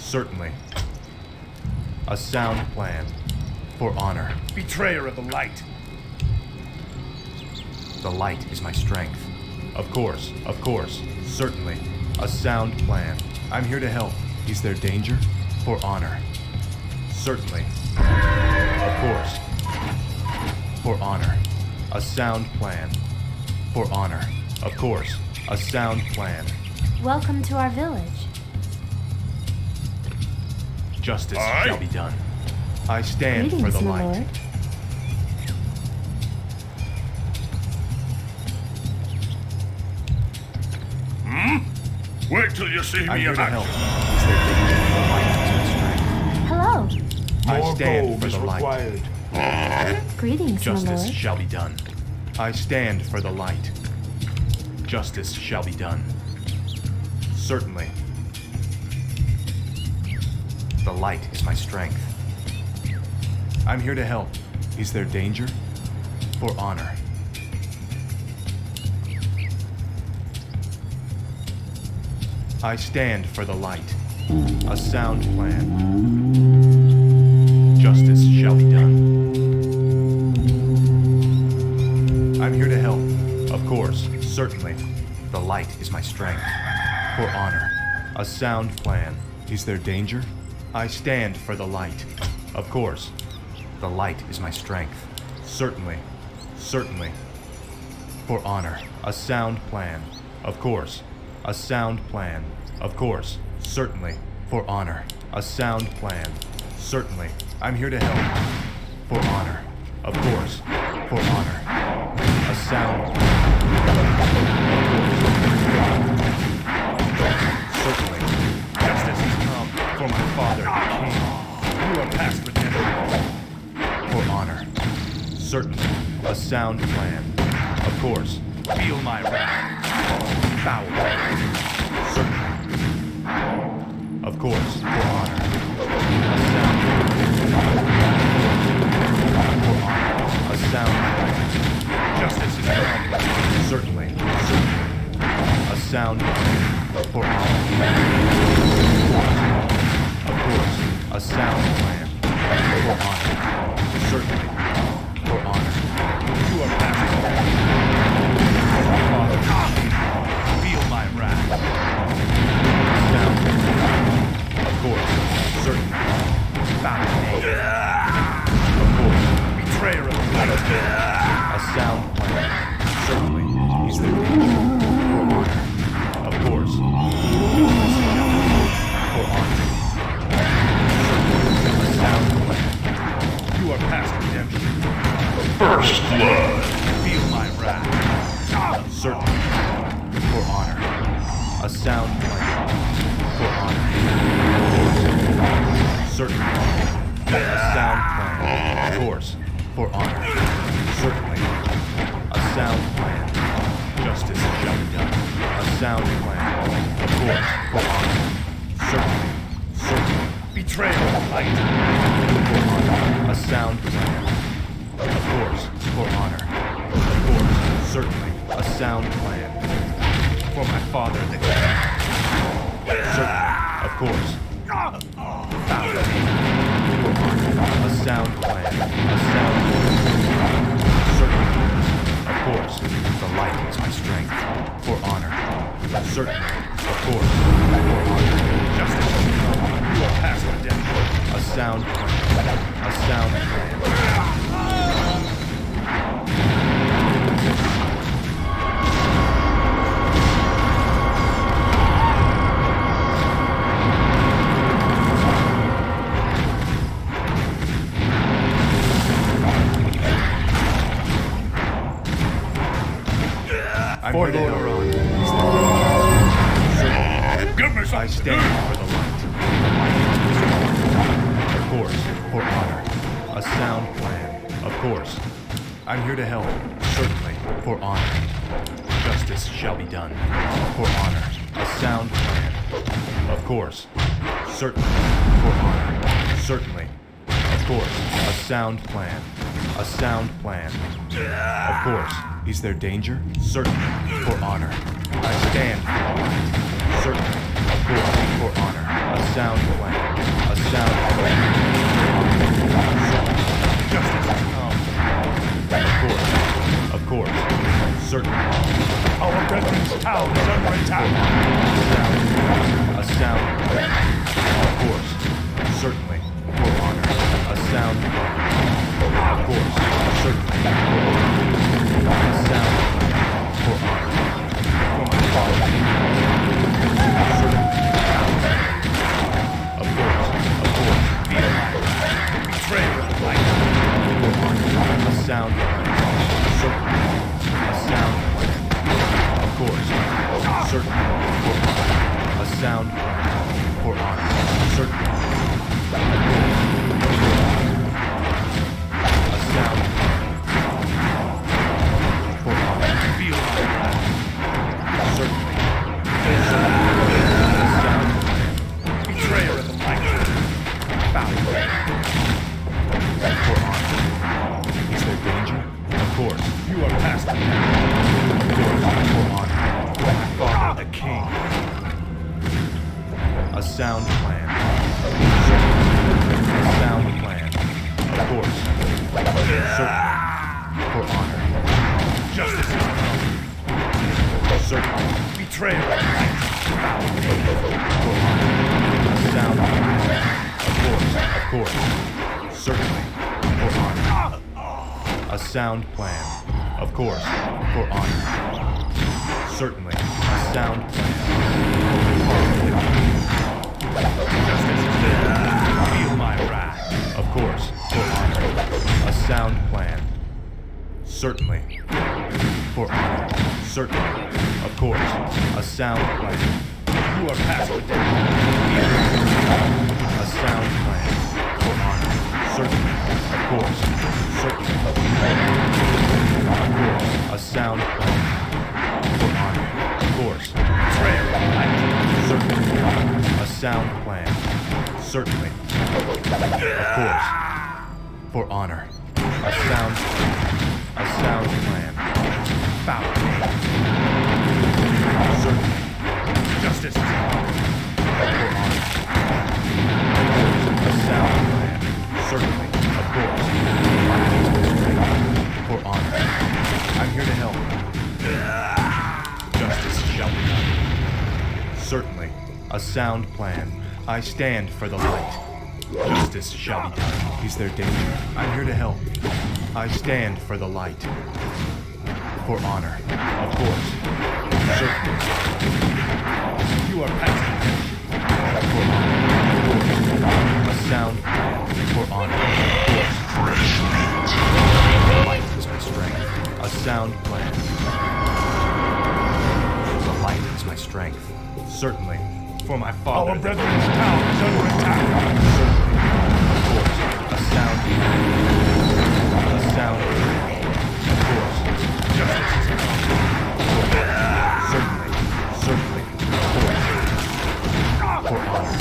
Certainly. A sound plan. For honor. Betrayer of the light. The light is my strength. Of course. Certainly. A sound plan. I'm here to help. Is there danger? For honor. Certainly. Of course. For honor. A sound plan. For honor. Of course. A sound plan. Welcome to our village. Justice shall be done. I stand for the Greetings, my light. lord. Wait till you see I'm me here in to help. action. Is there danger? The light is my strength. Hello. I More stand gold for is the light. required. Greetings, my Justice lord. shall be done. I stand for the light. Justice shall be done. Certainly. The light is my strength. I'm here to help. Is there danger? For honor. I stand for the light. A sound plan. Justice shall be done. I'm here to help. Of course, certainly. The light is my strength. For honor. A sound plan. Is there danger? I stand for the light. Of course. The light is my strength. Certainly. For honor. A sound plan. Of course. A sound plan. Of course. Certainly. For honor. A sound plan. Certainly. I'm here to help. For honor. Of course. For honor. A sound plan. Certainly. Justice has come for my father, the king. You are past redemption. For honor. Certainly. A sound plan. Of course. Feel my wrath. Foul. Certainly. Of course. For honor. A sound plan. For honor. A sound plan. Justice is come. Certainly. A sound plan. For honor. Of course. A sound plan. For honor. Certainly. For honor. You are past Father. Feel my wrath. Sound plan. Of course. Certainly. Foul name. Of course. Betrayer of the light. A sound plan. Certainly. Is there danger? For honor. Of course. For honor. A sound plan. You are past redemption. First blood. Feel my wrath. Certainly. For honor. A sound plan. For honor. Certainly. A sound plan. Of course. For honor. Certainly. A sound plan. Justice shall be done. A sound plan. Of course. For honor. Certainly. Betrayal of the light. For honor. A sound plan. Of course. For honor. Of course. Certainly. A sound plan. For my father, the king. Certainly. Of course. Found it. For honor. A sound plan. A sound plan. Certainly. Of course. The light is my strength. For honor. Certainly. Of course. For honor. Justice shall come. You are past redemption. A sound plan. A sound plan. I'm For here to Lord help. Give me some. I stand for the light. Of course, for honor. A sound plan. Of course. I'm here to help. Certainly, for honor. Justice shall be done. For honor. A sound plan. Of course. Certainly, for honor. Certainly. Of course. A sound plan. A sound plan. Of course. Is there danger? Certainly. For honor. I stand for the light. Certainly. Of course. For honor. A sound plan. A sound plan. Justice has come. Of course. Certainly. Our brethren's town is under attack. A sound plan. Of course. Certainly. For honor. A sound plan. Of course. Certainly. A sound plan. For honor. For my father. Certainly. Of course. Be alive. Betray light. For honor. A sound plan. Certainly. A sound plan. Of course. Certainly. For honor. A sound plan. For honor. Certainly. A sound plan. For honor. Be alive. Certainly. A sound plan. Betrayer of the light. Foul. For honor. Is there danger? Of course. You are past the danger. Of course. For honor. My father, the king. A sound plan. A sound plan. Of course. Certainly. For honor. Justice is come. Certainly. Betrayal. For honor. A sound plan. Of course. Certainly. For honor. A sound plan. Of course. For honor. Certainly. A sound plan. Justice is there. Feel my wrath. Of course. For honor. A sound plan. Certainly. For honor. Certainly. Of course. A sound plan. You are past the danger. A sound plan. For honor. Certainly. Of course. Certainly. Of course. A sound plan. For honor. Of course. Certainly. A sound plan. Certainly. Of course. For honor. A sound plan. A sound plan. Foul. Certainly. Justice is come. For honor. A sound plan. Certainly. Of course. For honor. I'm here to help. Justice shall be done. Certainly. A sound plan. I stand for the light. Justice shall be done. Is there danger? I'm here to help. I stand for the light. For honor. Of course. Certainly. You are past the danger. For honor. Of course. A sound plan. For honor. Of course. Light is my strength. A sound plan. The light is my strength. Certainly. For my father. Our brethren's town is under attack. Certainly. Of course. A sound plan. A sound plan. Of course. Justice is come. Certainly. Certainly. Of course. For honor.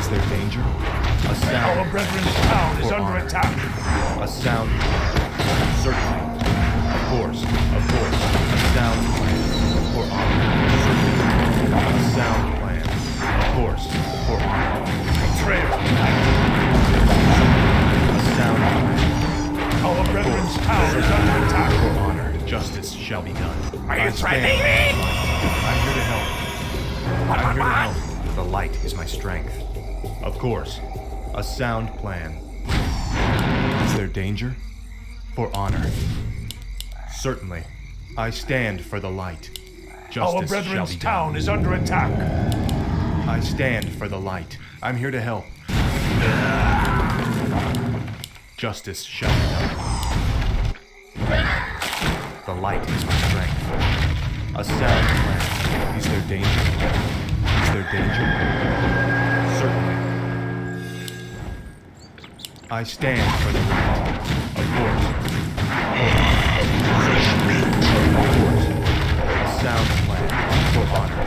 Is there danger? A sound. Our brethren's town is For under honor. attack. A sound plan. Certainly. Of course. Of course. A sound plan. For honor. Certainly. A sound plan. Of course. For honor. Betrayer. A sound plan. Our brethren's town is under attack. For honor. Justice shall be done. Are you I threatening stand. me? I'm here to help. I'm here to help. The light is my strength. Of course. A sound plan. Is there danger? For honor. Certainly. I stand for the light. Justice Our shall brethren's be done. town is under attack. I stand for the light. I'm here to help. Justice shall be done. The light is my strength. A sound plan. Is there danger? Is there danger? Certainly. I stand for the light. Of course. Of course. A sound plan. For honor.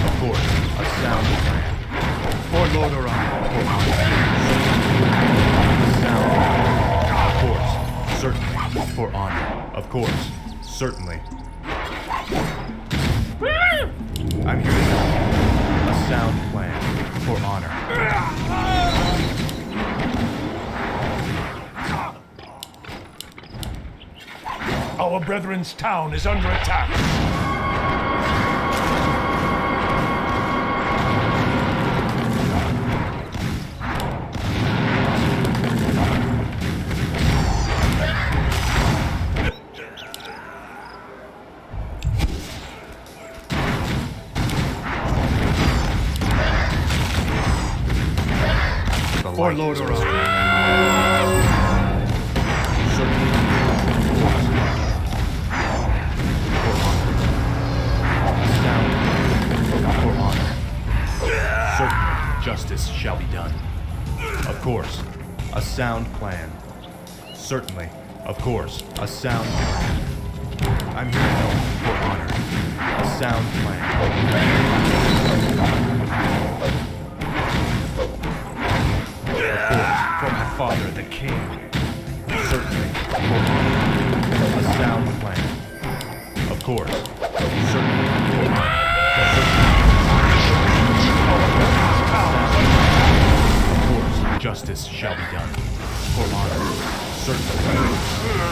Of course. A sound plan. For Lord Orion. For honor. A sound plan. Of course. Certainly. For honor. Of course. Certainly. I'm here to help. A sound Our brethren's town is under attack. For Lord or justice shall be done. Of course, a sound plan. Certainly, of course, a sound plan. I'm here to help for honor. A sound plan. Of course, for my father, the king. Certainly, for honor. A sound plan. Of course, certainly, for honor. Justice shall be done. For honor. Certainly.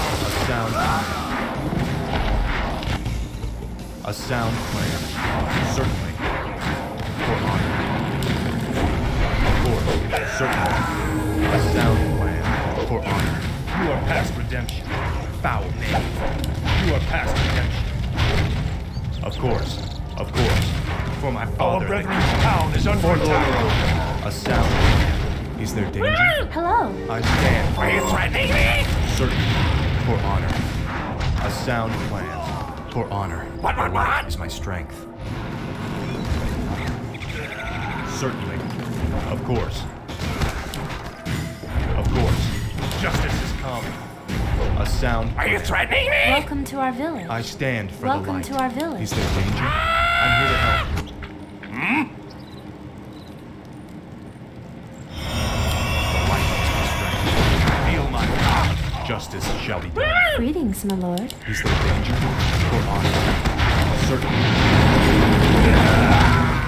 A sound plan. A sound plan. Certainly. For honor. Of course. Certainly. A sound plan. For honor. You are past redemption. Foul name. You are past redemption. Of course. Of course. For my father. Our brethren's town is under attack. A sound plan. Is there danger? Hello. I stand. Are you threatening me? Certainly. For honor. A sound plan. For honor. What? Light is my strength. Certainly. Of course. Of course. Justice has come. A sound plan. Are you threatening me? Welcome to our village. I stand for the Welcome light. to our village. Is there danger? I'm here to help. Justice shall be done. Greetings, my lord. Is there danger? For honor. Certainly.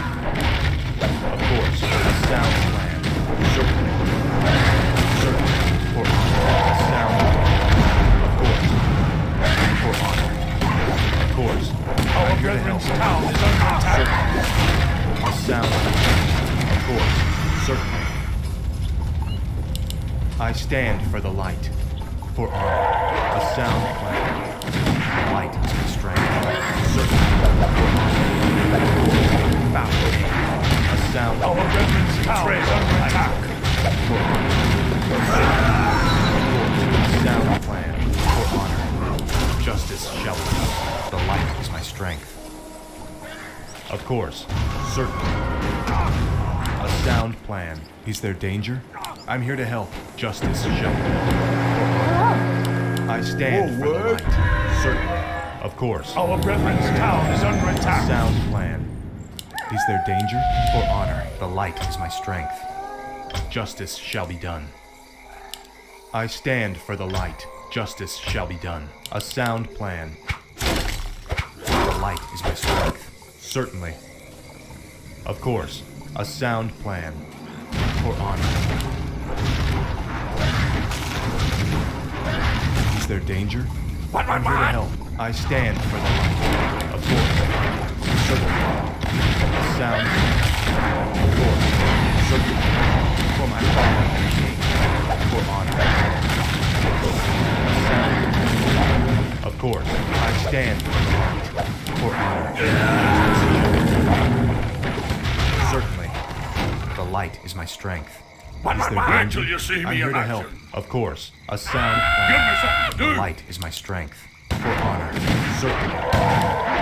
Of course, a sound plan. Certainly. Certainly. For honor. A sound plan. Of course. For honor. Of course. Our brethren's town is under attack. A sound plan. Of course. Certainly. I stand for the light. For honor, a sound plan. Light is my strength. Certainly. For honor. Foul. A sound Our brethren's town is under attack. For honor. A sound plan. For honor. Justice shall be done. The light is my strength. Of course. Certainly. A sound plan. Is there danger? I'm here to help. Justice shall be done. I stand for the light. Certainly. Of course. Our brethren's town is under attack. Sound plan. Is there danger? For honor. The light is my strength. Justice shall be done. I stand for the light. Justice shall be done. A sound plan. The light is my strength. Certainly. Of course. A sound plan. For honor. Is there danger? I'm here to help. I stand for the light. Of course. Certainly. A sound. Of course. Certainly. For my father and king. For honor. A sound. Of course. I stand for the light. For honor. Certainly. The light is my strength. Is there danger? Till you see me I'm here in to action. help. Of course. A sound plan. Give me something to The do. light is my strength. For honor. Certainly.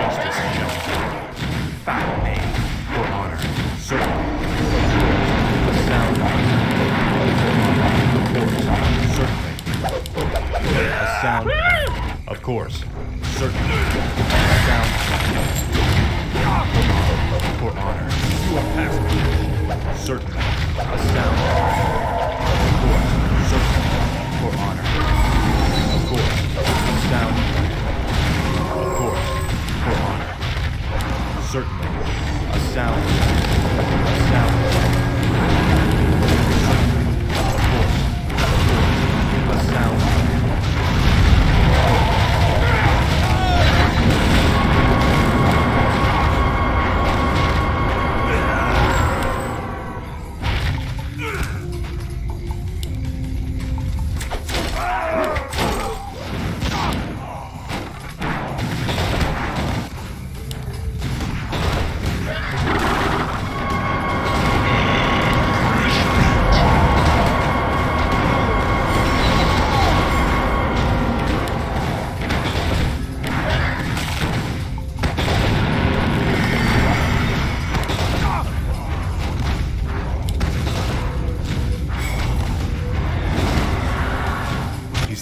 Justice shall be done. Foul name. For honor. Certainly. A sound plan. Of course. Certainly. A sound plan. Of course. Certainly. A sound plan. For honor. You are past redemption. Certainly. A sound plan. Of course. Certainly. For honor. Of course. A sound plan. Of course. For honor. Certainly. A sound plan. A sound plan. Certainly. Of course. Of course. A sound plan.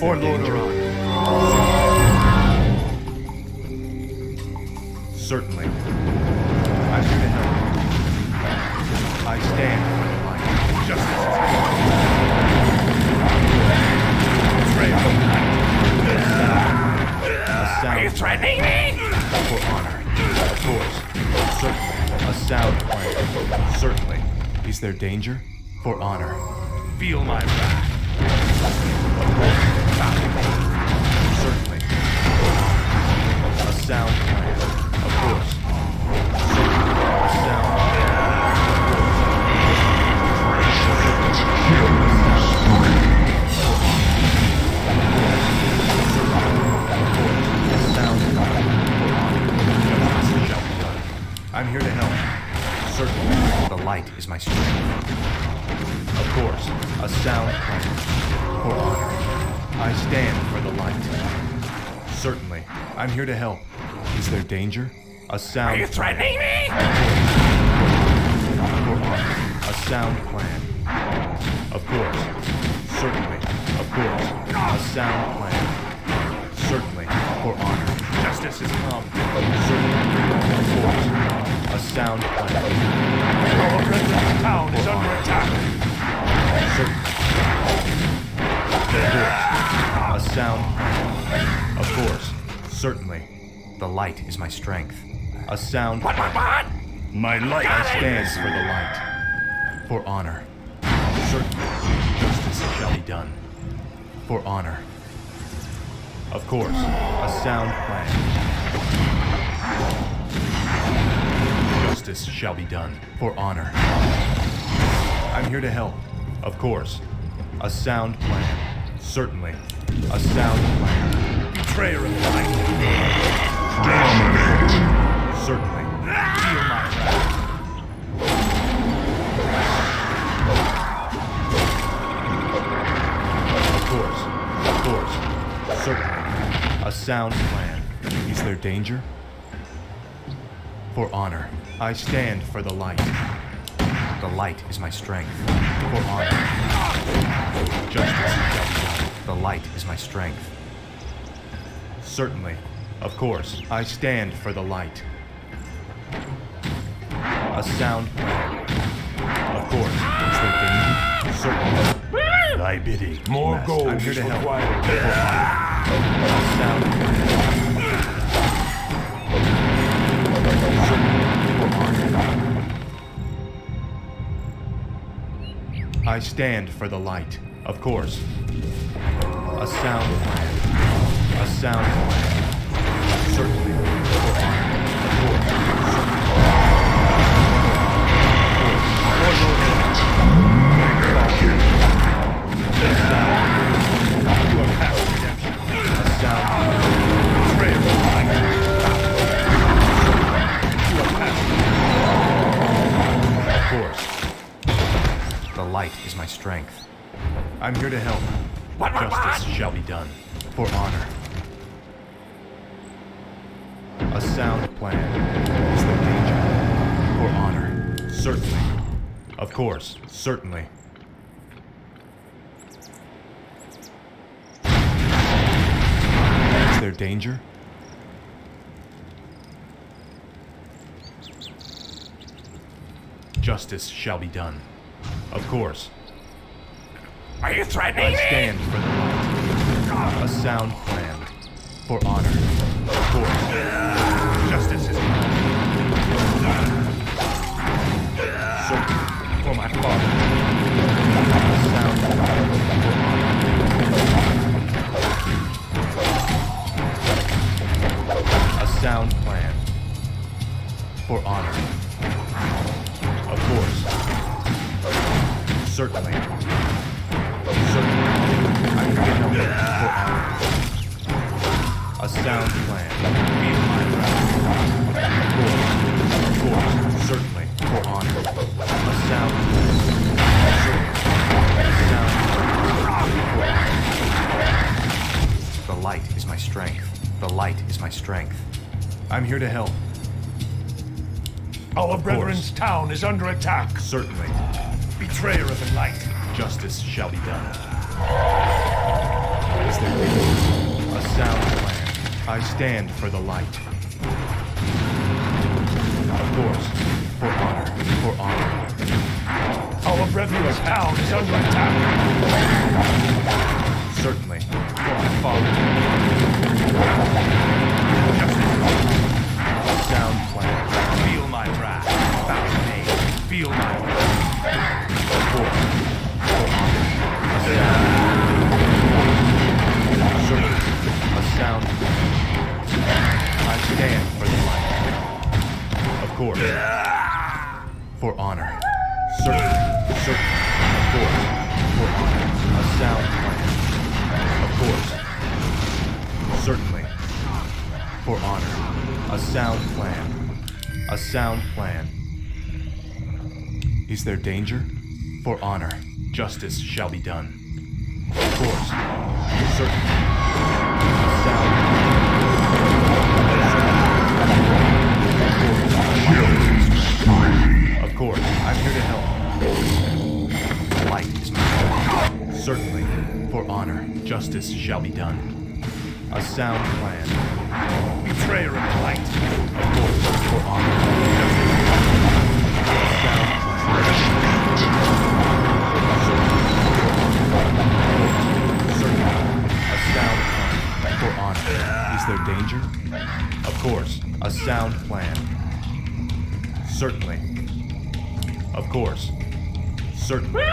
or there danger? Lord Certainly. I'm here to help. I stand for the light. Justice is betrayal of night. A sound. Are you threatening me? For honor. Of course. Certainly. A sound plan. Certainly. Is there danger? For honor. Feel my wrath. Of course. Certainly. A sound plan. Of course. Certainly. A sound I'm here to help. Certainly, the light is my strength. Of course, a sound plan. For honor, I stand for the light. Certainly, I'm here to help. Is there danger? A sound. Are you threatening me? For honor, a sound plan. Of course, certainly, of course, a sound plan. Certainly, for honor. Justice is come. Certainly, of course, a sound plan. Our Redlands town is under attack. Certainly. Of course, a sound plan. Of course, certainly, the light is my strength. A sound plan. What? My light. I stand for the light. For honor. Certainly, justice shall be done. For honor. Of course, a sound plan. Justice shall be done. For honor. I'm here to help. Of course. A sound plan. Certainly. A sound plan. Betrayer of light. Certainly. Feel my wrath. Of course, certainly. A sound plan. Is there danger? For honor, I stand for the light. The light is my strength. For honor. Justice shall be done. The light is my strength. Certainly. Of course, I stand for the light. A sound plan. Of course. Is there danger? Certainly. Thy bidding. More Master. gold I'm here is to help. required. A sound plan. Certainly. For honor. I stand for the light. Of course. A sound plan. A sound plan. Certainly. For honor. Of course. Of course. The light is my strength. I'm here to help. Justice shall be done. For honor. A sound plan. Is there danger? For honor. Certainly. Of course. Certainly. Is there danger? Justice shall be done. Of course. Are you threatening I me? stand for the light. A sound plan. For honor. Of course. Justice is mine. Certainly. For my father. A sound plan. For honor. A sound plan. For honor. Of course. Certainly. Certainly. I'm here to help you. For honor. A sound plan. Feel my wrath. Of course. Certainly. For honor. A sound plan. Certainly. A sound plan. For honor. The light is my strength. The light is my strength. I'm here to help. Our Of brethren's course. town is under attack. Certainly. Betrayer of the light. Justice shall be done. Is there I stand for the light. Of course, for honor, for honor. Our brother's town is under attack. Certainly, for my father. A sound plan. Feel my wrath. Bow your knee. Feel my wrath. Of course, for honor. A sound. Certainly, a sound plan. I stand for the light. Of course, for honor. Certainly, certainly, of course, for honor. A sound plan. Of course. Certainly. For honor. A sound plan. A sound plan. Is there danger? For honor. Justice shall be done. Of course. Certainly. A sound plan. Of course. I'm here to help. Light is my friend. Certainly. For honor, justice shall be done. A sound plan. Betrayer of the light. Of course, for honor. A sound plan. Certainly. A sound plan. For honor. Is there danger? Of course. A sound plan. Certainly. Of course. Certainly.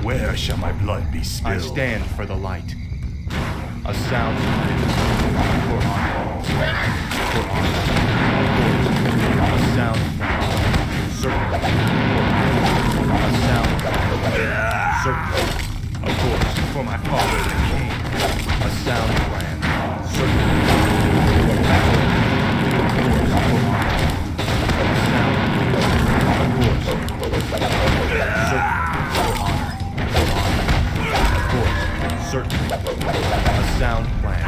Where shall my blood be spilled? I stand for the light. A sound plan. For honor. For honor. Of course. A sound plan. Certainly. For honor. A sound plan. Certainly. Of course. For my father the king. A sound plan. Certainly. Of course. For honor. A sound plan. Of course. Certainly. For honor. Of course, certainly. A sound plan.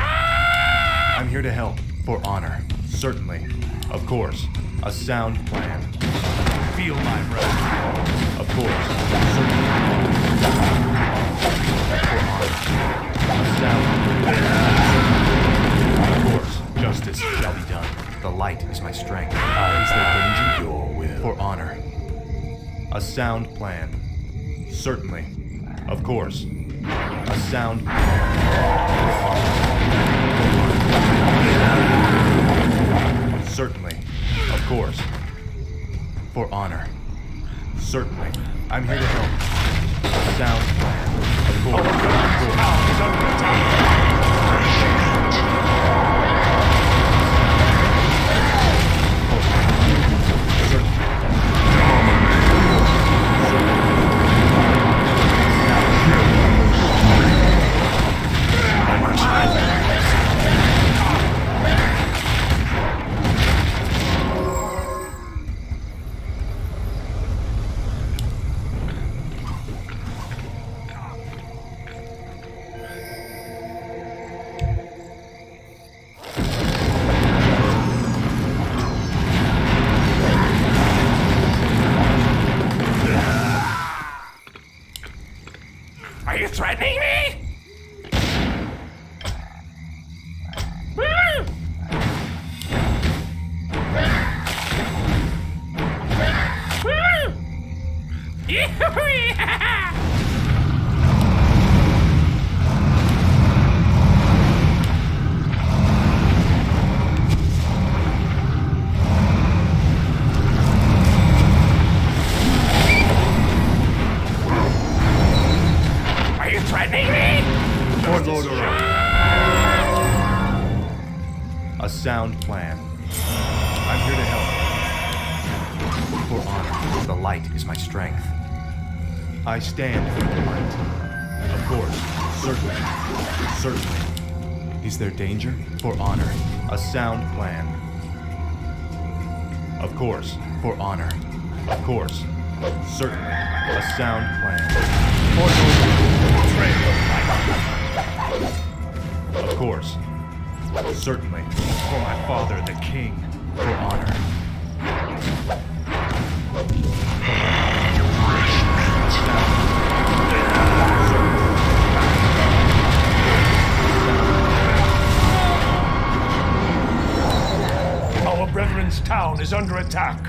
I'm here to help. For honor. Certainly. Of course. A sound plan. Feel my wrath. Of course. Certainly. For honor. A sound plan. Of course. Justice shall be done. The light is my strength. Is there danger? Your will. For honor. A sound plan. Certainly. Of course. A sound plan. Certainly. Of course. For honor. Certainly. I'm here to help. A sound plan. Of course. Town is under attack. Are you threatening me? Are you threatening me? Lord A sound plan. I'm here to help. For honor, the light is my strength. I stand for the light. Of course, certainly, certainly. Is there danger? For honor, a sound plan. Of course, for honor. Of course, certainly, a sound plan. Of course, certainly, for my father the king. For honor. town is under attack.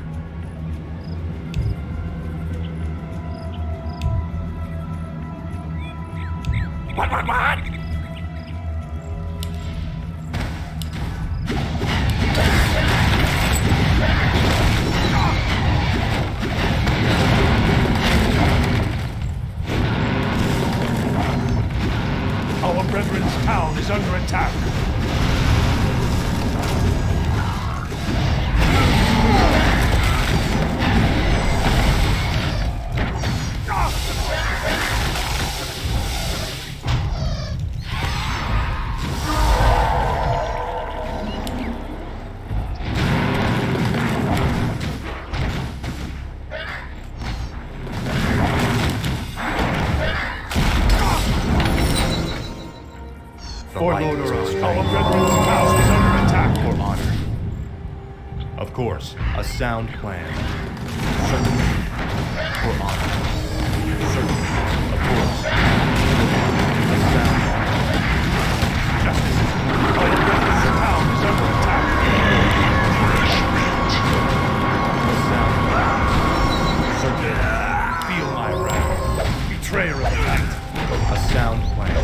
What? Our brethren's town is under attack. For Lord Our brethren's town is under attack. For honor. Of course, a sound plan. Certainly. For honor. Certainly. Of course. A sound plan. Justice. Our brethren's town is under attack. A sound plan. Certainly. Feel my wrath. Betrayer of light. A sound plan.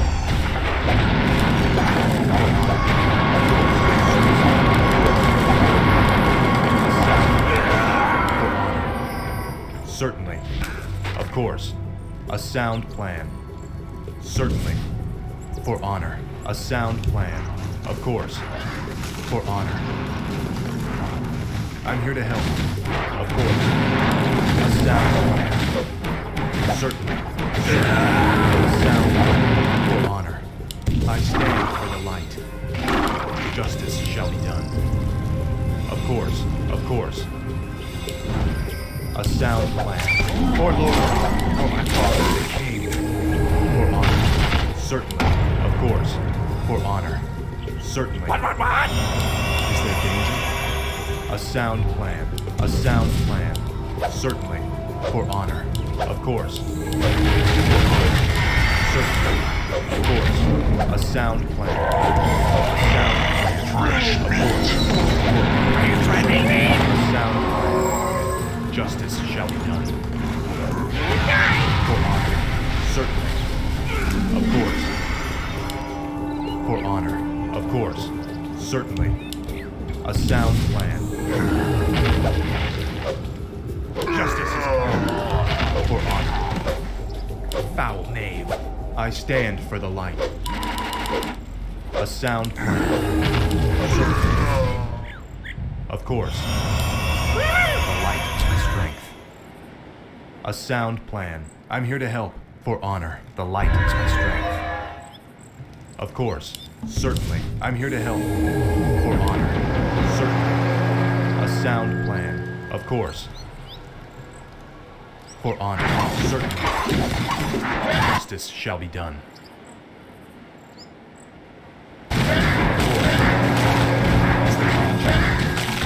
Certainly. Of course. A sound plan. Certainly. For honor. A sound plan. Of course. For honor. I'm here to help. Of course. A sound plan. Certainly. A sound plan. For honor. I stand for the light. Justice shall be done. Of course. Of course. A sound plan. For Lord, for my father, the king. For honor. Certainly. Of course. For honor. Certainly. What? Is there danger? A sound plan. A sound plan. Certainly. For honor. Of course. Certainly. Of course. A sound plan. A sound plan. Of course. Are you threatening me? A sound plan. Justice shall be done. For honor. Certainly. Of course. For honor. Of course. Certainly. A sound plan. Justice is upon. For honor. Foul knave. I stand for the light. A sound plan. Certainly. Of course. The light is my strength. A sound plan. I'm here to help. For honor. The light is my strength. Of course. Certainly. I'm here to help. For honor. Certainly. A sound plan. Of course. For honor. Certainly. Justice shall be done.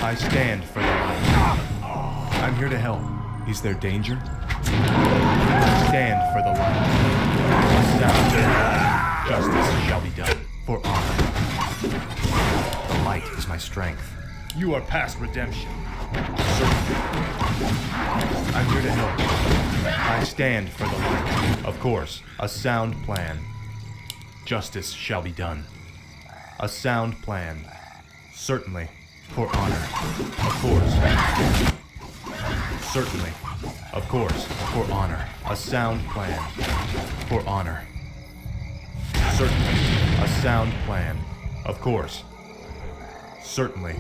I stand for the light. I'm here to help. Is there danger? I stand for the light. A sound. Justice shall be done. For honor. The light is my strength. You are past redemption. Certainly. I'm here to help. I stand for the light. Of course. A sound plan. Justice shall be done. A sound plan. Certainly. For honor. Of course. Certainly. Of course. For honor. A sound plan. For honor. Certainly. A sound plan. Of course. Certainly.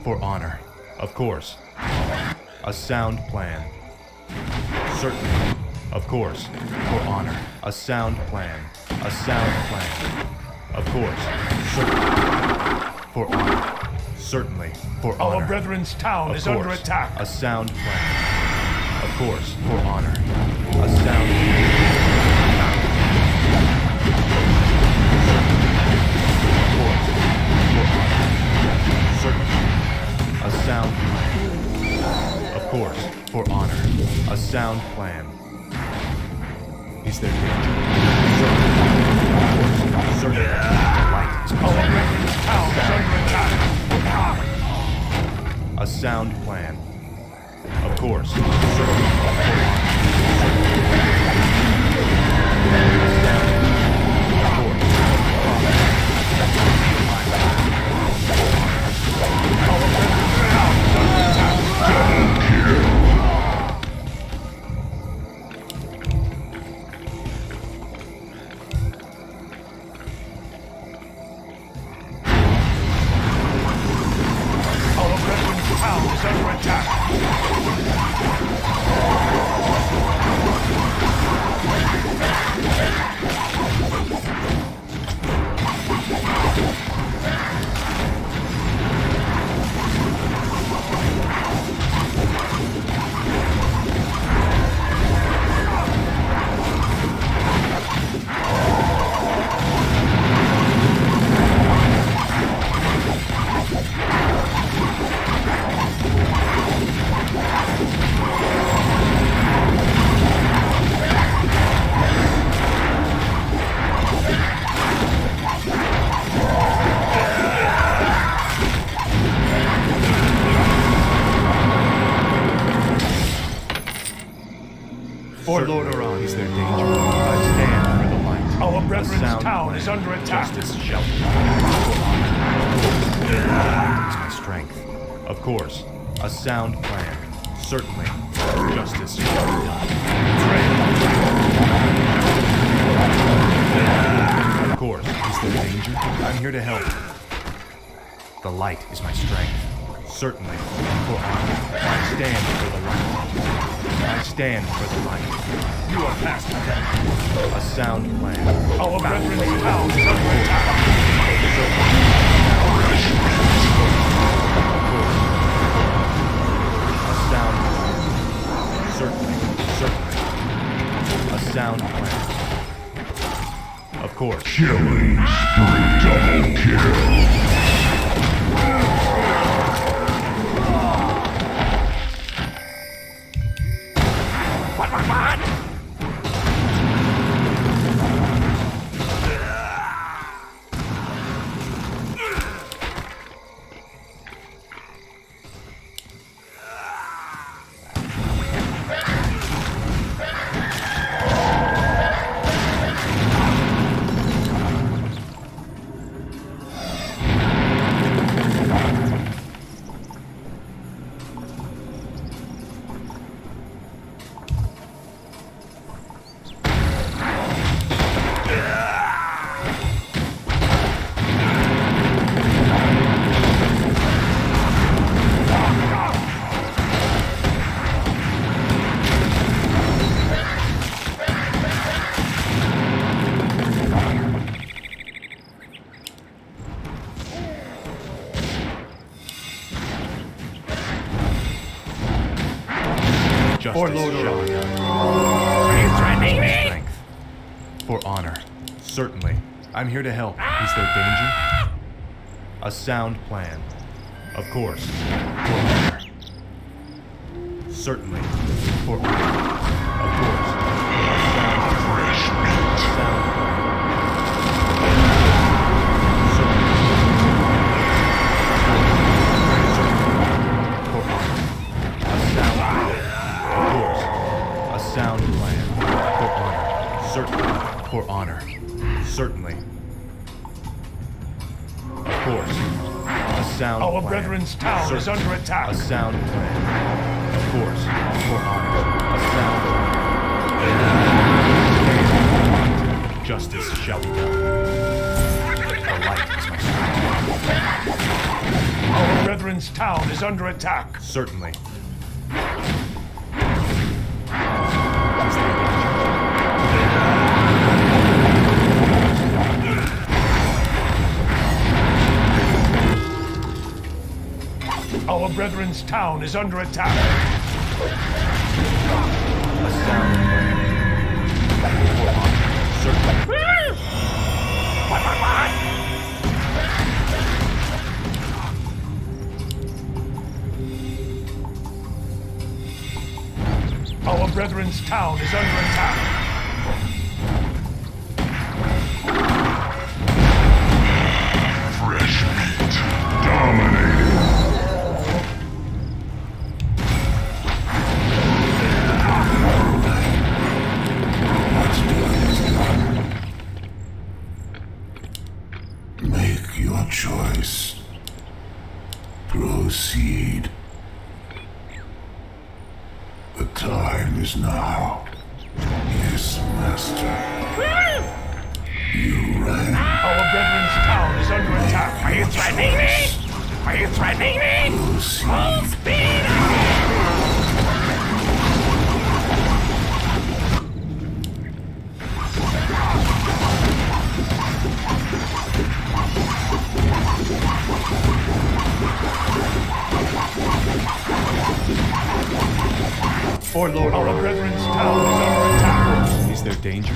For honor. Of course. A sound plan. Certainly. Of course. For honor. A sound plan. A sound plan. Of course. Certainly. For honor. Certainly. For honor. Our brethren's town is under attack. A sound plan. Of course. For honor. A sound plan. Of course. For honor. Certainly. A sound plan. Of course. For honor. A sound plan. Is there danger? Certainly. The light is Our brethren's town is under attack. Lord Oran, is there danger? I stand for the light. Our A brethren's sound town plan. is under attack. Justice shall be done. For honor. The light is my strength. Of course. A sound plan. Certainly. Justice shall be done. Of course. Is there danger? I'm here to help. The light is my strength. Certainly. For honor. I stand for the light. I stand for the light. You are past attack. A sound plan. Our brethren's town is under attack. A sound plan. Certainly. Certainly. A sound plan. Of course. Killing spree. Double kill. What? Justice Lord shall be done. Are you threatening me? Strength. For honor. Certainly. I'm here to help. Is there danger? A sound plan. Of course. For honor. Certainly. For honor. Of course. A sound plan. For honor. A sound plan. Of course. A sound plan. For honor. Certainly. For honor. Certainly. Of course. A sound Our plan. brethren's town is Certainly. under attack. A sound plan. Of course. For honor. A sound plan. Justice shall be done. The light is my strength. Our brethren's town is under attack. Certainly. Is there Our brethren's town is under attack. a sound plan? For honor. Certainly. What? Our brethren's town is under attack. Fresh meat. Dominating. Make your choice. Proceed. The time is now. Yes, Master. You ran. Our brethren's town is under attack. Are you threatening me? Are you threatening me? Proceed. Full speed! For Lord Our Oran. brethren's town is under attack. Is there danger?